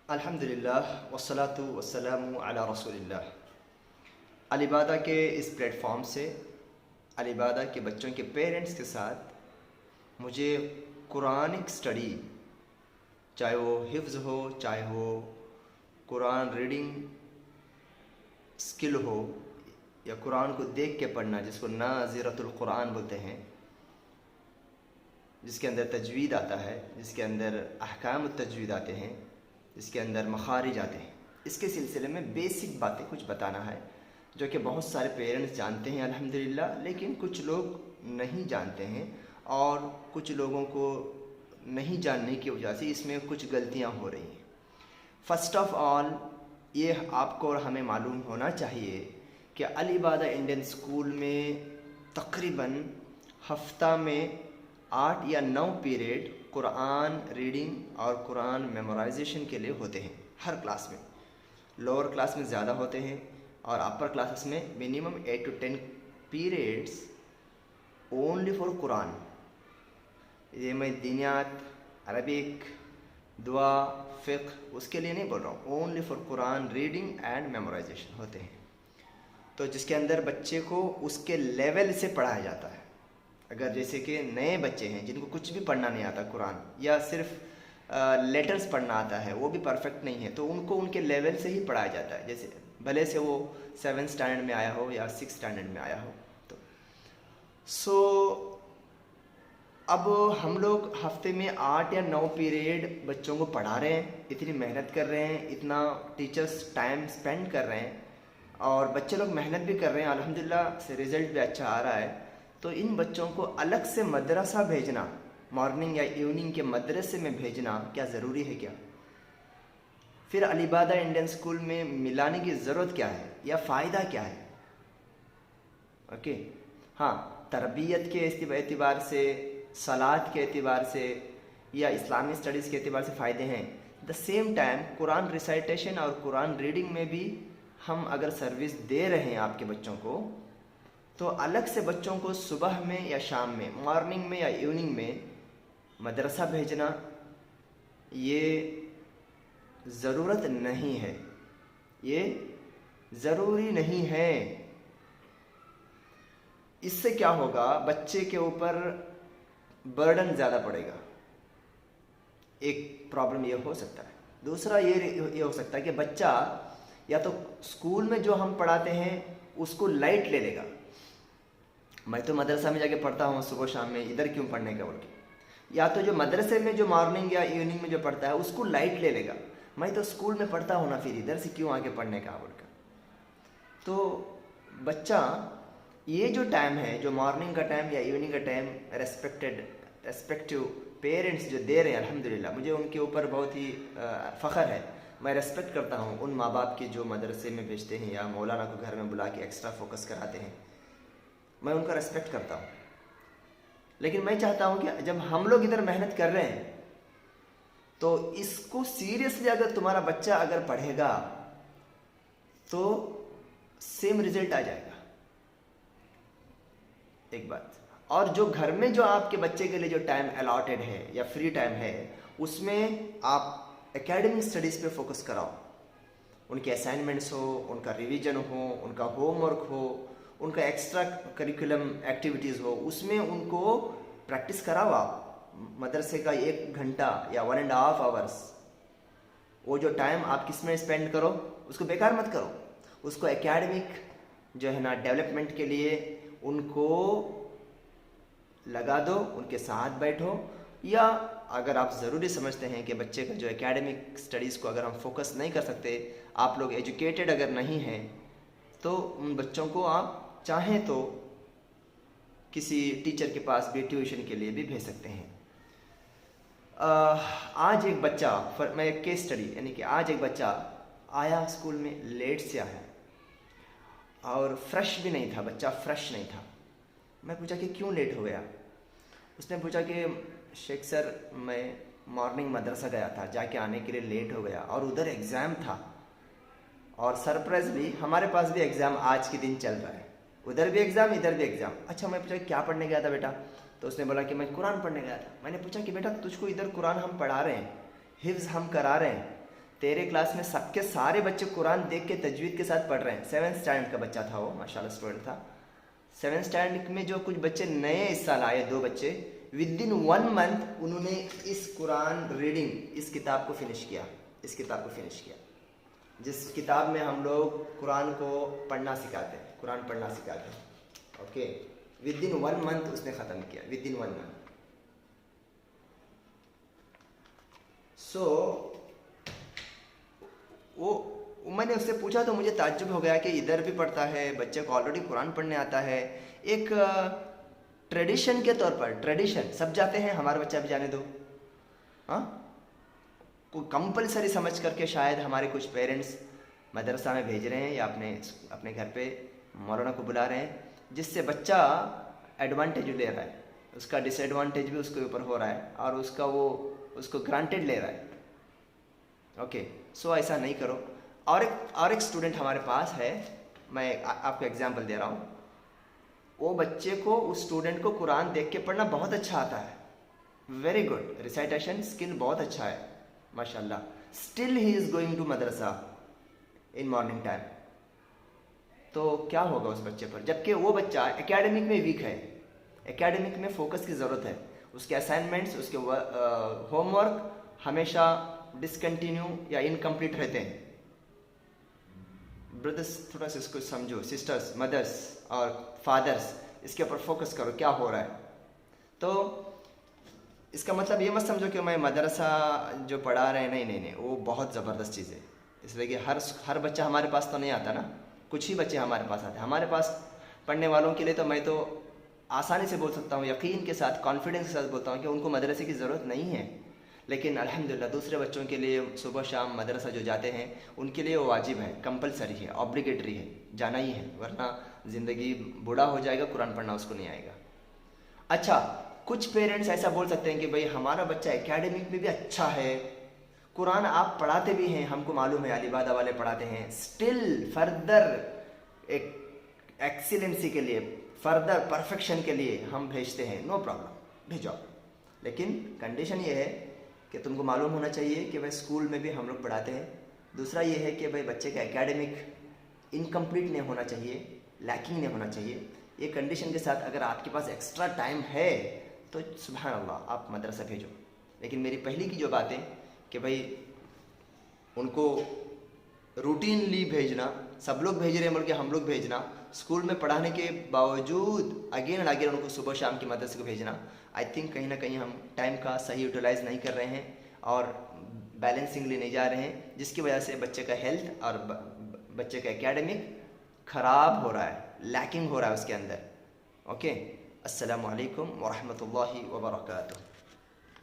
अल्हम्दुलिल्लाह वस्सलातु वस्सलामु अला रसूलिल्लाह। अलीबादा के इस प्लेटफॉर्म से अलीबादा के बच्चों के पेरेंट्स के साथ मुझे कुरानिक स्टडी, चाहे वो हिफ्ज़ हो, चाहे वो कुरान रीडिंग स्किल हो, या कुरान को देख के पढ़ना जिसको नाज़िरतुल कुरान बोलते हैं, जिसके अंदर तजवीद आता है, जिसके अंदर अहकाम तजवीद आते हैं, जिसके अंदर मखारिज आते हैं, इसके सिलसिले में बेसिक बातें कुछ बताना है जो कि बहुत सारे पेरेंट्स जानते हैं अल्हम्दुलिल्लाह, लेकिन कुछ लोग नहीं जानते हैं और कुछ लोगों को नहीं जानने की वजह से इसमें कुछ गलतियां हो रही हैं। फ़र्स्ट ऑफ़ ऑल ये आपको और हमें मालूम होना चाहिए कि अलीबादा इंडियन स्कूल में तकरीबन हफ्ता में 8 या 9 पीरियड कुरान रीडिंग और कुरान मेमोराइजेशन के लिए होते हैं हर क्लास में। लोअर क्लास में ज़्यादा होते हैं और अपर क्लासेस में minimum 8 to 10 periods only for Quran. ये मैं दीनियात, अरबिक, दुआ, फ़िक़्ह उसके लिए नहीं बोल रहा हूँ, only for Quran reading and memorisation होते हैं। तो जिसके अंदर बच्चे को उसके लेवल से पढ़ाया जाता है। अगर जैसे कि नए बच्चे हैं जिनको कुछ भी पढ़ना नहीं आता कुरान, या सिर्फ लेटर्स पढ़ना आता है, वो भी परफेक्ट नहीं है, तो उनको उनके लेवल से ही पढ़ाया जाता है। जैसे भले से वो 7th स्टैंडर्ड में आया हो या 6th स्टैंडर्ड में आया हो। तो अब हम लोग हफ्ते में 8 या 9 पीरियड बच्चों को पढ़ा रहे हैं, इतनी मेहनत कर रहे हैं, इतना टीचर्स टाइम स्पेंड कर रहे हैं और बच्चे लोग मेहनत भी कर रहे हैं, अल्हम्दुलिल्लाह से रिज़ल्ट भी अच्छा आ रहा है। तो इन बच्चों को अलग से मदरसा भेजना, मॉर्निंग या इवनिंग के मदरसे में भेजना क्या ज़रूरी है क्या? फिर अलीबादा इंडियन स्कूल में मिलाने की ज़रूरत क्या है या फ़ायदा क्या है? ओके, हाँ, तरबियत के एतबार से, सलात के एतबार से या इस्लामी स्टडीज़ के एतबार से फ़ायदे हैं। The same time Quran recitation और कुरान रीडिंग में भी हम अगर सर्विस दे रहे हैं आपके बच्चों को, तो अलग से बच्चों को सुबह में या शाम में, मॉर्निंग में या इवनिंग में मदरसा भेजना ये ज़रूरत नहीं है, ये ज़रूरी नहीं है। इससे क्या होगा, बच्चे के ऊपर बर्डन ज़्यादा पड़ेगा, एक प्रॉब्लम ये हो सकता है। दूसरा ये हो सकता है कि बच्चा या तो स्कूल में जो हम पढ़ाते हैं उसको लाइट ले लेगा, मैं तो मदरसा में जाके पढ़ता हूँ सुबह शाम में, इधर क्यों पढ़ने का बोल के। या तो जो मदरसे में जो मॉर्निंग या इवनिंग में जो पढ़ता है उसको लाइट ले लेगा, मैं तो स्कूल में पढ़ता हूँ ना, फिर इधर से क्यों आके पढ़ने का बोल कर। तो बच्चा ये जो टाइम है, जो मॉर्निंग का टाइम या इवनिंग का टाइम, रेस्पेक्टिव पेरेंट्स जो दे रहे हैं, अल्हम्दुलिल्लाह मुझे उनके ऊपर बहुत ही फ़ख्र है। मैं रेस्पेक्ट करता हूँ उन माँ बाप के जो मदरसे में भेजते हैं या मौलाना को घर में बुला के एक्स्ट्रा फोकस कराते हैं, मैं उनका रेस्पेक्ट करता हूँ। लेकिन मैं चाहता हूँ कि जब हम लोग इधर मेहनत कर रहे हैं तो इसको सीरियसली अगर तुम्हारा बच्चा अगर पढ़ेगा तो सेम रिजल्ट आ जाएगा, एक बात। और जो घर में जो आपके बच्चे के लिए जो टाइम अलॉटेड है या फ्री टाइम है, उसमें आप एकेडमिक स्टडीज़ पे फोकस कराओ। उनके असाइनमेंट्स हो, उनका रिवीजन हो, उनका होमवर्क हो, उनका एक्स्ट्रा करिकुलम एक्टिविटीज़ हो, उसमें उनको प्रैक्टिस कराओ आप। मदरसे का 1 घंटा या 1.5 आवर्स, वो जो टाइम आप किस में स्पेंड करो उसको बेकार मत करो, उसको एकेडमिक जो है ना डेवलपमेंट के लिए उनको लगा दो, उनके साथ बैठो। या अगर आप ज़रूरी समझते हैं कि बच्चे का जो एकेडमिक स्टडीज़ को अगर हम फोकस नहीं कर सकते, आप लोग एजुकेटेड अगर नहीं हैं, तो उन बच्चों को आप चाहें तो किसी टीचर के पास भी ट्यूशन के लिए भी भेज सकते हैं। आज एक बच्चा, मैं एक केस स्टडी, यानी कि आज एक बच्चा आया स्कूल में, लेट से आया और फ्रेश भी नहीं था, बच्चा फ्रेश नहीं था। मैं पूछा कि क्यों लेट हो गया? उसने पूछा कि शेख सर मैं मॉर्निंग मदरसा गया था, जाके आने के लिए लेट हो गया और उधर एग्ज़ाम था, और सरप्राइजली हमारे पास भी एग्ज़ाम आज के दिन चल रहा है, उधर भी एग्ज़ाम इधर भी एग्ज़ाम। अच्छा, मैं पूछा क्या पढ़ने गया था बेटा? तो उसने बोला कि मैं कुरान पढ़ने गया था। मैंने पूछा कि बेटा तुझको इधर कुरान हम पढ़ा रहे हैं, हिफ्ज़ हम करा रहे हैं, तेरे क्लास में सबके सारे बच्चे कुरान देख के तजवीद के साथ पढ़ रहे हैं। 7th स्टैंडर्ड का बच्चा था वो, माशाल्लाह स्टूडेंट था। 7th स्टैंडर्ड में जो कुछ बच्चे नए इस साल आए, 2 बच्चे, विद इन 1 मंथ उन्होंने इस कुरान रीडिंग, इस किताब को फिनिश किया, इस किताब को फिनिश किया, जिस किताब में हम लोग कुरान को पढ़ना सिखाते हैं, कुरान पढ़ना सिखाते हैं। ओके, विद इन 1 मंथ उसने ख़त्म किया, विद इन 1 मंथ। सो वो मैंने उससे पूछा तो मुझे ताज्जुब हो गया कि इधर भी पढ़ता है, बच्चे को ऑलरेडी कुरान पढ़ने आता है। एक ट्रेडिशन के तौर पर, ट्रेडिशन सब जाते हैं, हमारा बच्चा भी जाने दो। हाँ, को कंपलसरी समझ करके शायद हमारे कुछ पेरेंट्स मदरसा में भेज रहे हैं या अपने घर पे मौलाना को बुला रहे हैं, जिससे बच्चा एडवांटेज ले रहा है, उसका डिसएडवांटेज भी उसके ऊपर हो रहा है और उसको ग्रांटेड ले रहा है। ओके, सो ऐसा नहीं करो। और एक स्टूडेंट हमारे पास है, मैं आपको एग्जांपल दे रहा हूँ। वो बच्चे को, उस स्टूडेंट को कुरान देख के पढ़ना बहुत अच्छा आता है, वेरी गुड, रिसाइटेशन स्किल बहुत अच्छा है माशाल्लाह। Still he is going to मदरसा इन मॉर्निंग टाइम। तो क्या होगा उस बच्चे पर, जबकि वो बच्चा एकेडमिक में वीक है, एकेडमिक में फोकस की ज़रूरत है, उसके असाइनमेंट्स, उसके होमवर्क हमेशा डिसकंटिन्यू या इनकम्प्लीट रहते हैं। ब्रदर्स थोड़ा सा इसको समझो, सिस्टर्स, मदर्स और फादर्स, इसके ऊपर फोकस करो क्या हो रहा है। तो इसका मतलब ये मत समझो कि मैं मदरसा जो पढ़ा रहे हैं, नहीं नहीं नहीं, वो बहुत ज़बरदस्त चीज़ है। इसलिए कि हर बच्चा हमारे पास तो नहीं आता ना, कुछ ही बच्चे हमारे पास आते हैं। हमारे पास पढ़ने वालों के लिए तो मैं तो आसानी से बोल सकता हूँ, यकीन के साथ, कॉन्फिडेंस के साथ बोलता हूँ कि उनको मदरसे की ज़रूरत नहीं है। लेकिन अल्हम्दुलिल्लाह दूसरे बच्चों के लिए सुबह शाम मदरसा जो जाते हैं, उनके लिए वो वाजिब है, कंपलसरी है, ऑब्लिगेटरी है, जाना ही है, वरना ज़िंदगी बूढ़ा हो जाएगा, कुरान पढ़ना उसको नहीं आएगा। अच्छा, कुछ पेरेंट्स ऐसा बोल सकते हैं कि भाई हमारा बच्चा एकेडमिक में भी अच्छा है, कुरान आप पढ़ाते भी हैं, हमको मालूम है, अलीबादा वाले पढ़ाते हैं, स्टिल फर्दर एक एक्सीलेंसी के लिए, फर्दर परफेक्शन के लिए हम भेजते हैं, नो प्रॉब्लम, भेजो। लेकिन कंडीशन ये है कि तुमको मालूम होना चाहिए कि भाई स्कूल में भी हम लोग पढ़ाते हैं। दूसरा ये है कि भाई बच्चे का एकेडमिक इनकम्प्लीट नहीं होना चाहिए, लैकिंग नहीं होना चाहिए। ये कंडीशन के साथ अगर आपके पास एक्स्ट्रा टाइम है तो सुभान अल्लाह, आप मदरसा भेजो। लेकिन मेरी पहली की जो बात है कि भाई उनको रूटीनली भेजना, सब लोग भेज रहे हैं बल्कि हम लोग भेजना, स्कूल में पढ़ाने के बावजूद अगेन एंड अगेन उनको सुबह शाम की मदरसे को भेजना, आई थिंक कहीं ना कहीं हम टाइम का सही यूटिलाइज नहीं कर रहे हैं और बैलेंसिंगली नहीं जा रहे हैं, जिसकी वजह से बच्चे का हेल्थ और बच्चे का एकेडमिक ख़राब हो रहा है, लैकिंग हो रहा है उसके अंदर। ओके, अस्सलामु अलैकुम व रहमतुल्लाहि व बरकातुहू।